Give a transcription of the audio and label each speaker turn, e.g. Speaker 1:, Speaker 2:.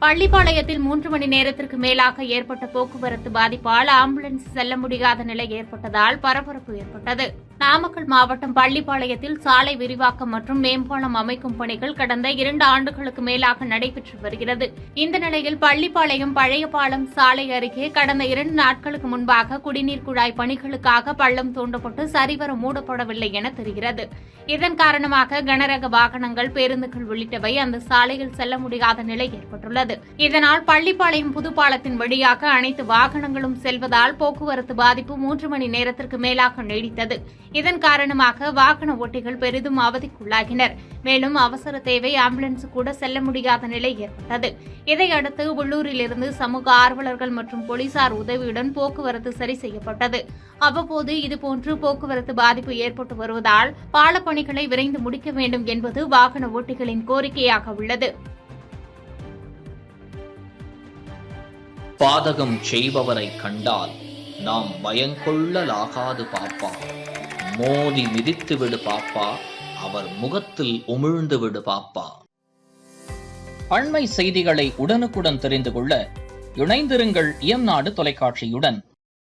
Speaker 1: பள்ளிப்பாளையத்தில் 3 மணி நேரத்திற்கு மேலாக ஏற்பட்ட போக்குவரத்து பாதிப்பால் ஆம்புலன்ஸ் செல்ல முடியாத நிலை ஏற்பட்டதால் பரபரப்பு ஏற்பட்டது. நாமக்கல் மாவட்டம் பள்ளிப்பாளையத்தில் சாலை விரிவாக்கம் மற்றும் மேம்பாலம் அமைக்கும் பணிகள் கடந்த 2 ஆண்டுகளுக்கு மேலாக நடைபெற்று வருகிறது. இந்த நிலையில் பள்ளிப்பாளையம் பழைய பாலம் சாலை அருகே கடந்த 2 நாட்களுக்கு முன்பாக குடிநீர் குழாய் பணிகளுக்காக பள்ளம் தோண்டப்பட்டு சரிவர மூடப்படவில்லை என தெரிகிறது. இதன் காரணமாக கனரக வாகனங்கள், பேருந்துகள் உள்ளிட்டவை அந்த சாலையில் செல்ல முடியாத நிலை ஏற்பட்டுள்ளது. இதனால் பள்ளிப்பாளையம் புதுப்பாலத்தின் வழியாக அனைத்து வாகனங்களும் செல்வதால் போக்குவரத்து பாதிப்பு 3 மணி நேரத்திற்கு மேலாக நீடித்தது. இதன் காரணமாக வாகன ஓட்டிகள் பெரிதும் அவதிக்குள்ளாகினர். மேலும் அவசர தேவை ஆம்புலன்ஸ் கூட செல்ல முடியாத நிலை ஏற்பட்டது. இதையடுத்து உள்ளூரிலிருந்து சமூக ஆர்வலர்கள் மற்றும் போலீசார் உதவியுடன் போக்குவரத்து சரி செய்யப்பட்டது. அவ்வப்போது இதுபோன்று போக்குவரத்து பாதிப்பு ஏற்பட்டு வருவதால் பாலப்பணிகளை விரைந்து முடிக்க வேண்டும் என்பது வாகன ஓட்டிகளின் கோரிக்கையாக உள்ளது.
Speaker 2: பாதகம் செய்பவரை கண்டால் நாம் பயங்கொள்ளலாகாது பாப்பா. மோதி மிதித்து விடு பாப்பா, அவர் முகத்தில் உமிழ்ந்து விடு பாப்பா. அண்மை செய்திகளை உடனுக்குடன் தெரிந்து கொள்ள இணைந்திருங்கள் இயம்நாடு தொலைக்காட்சியுடன்.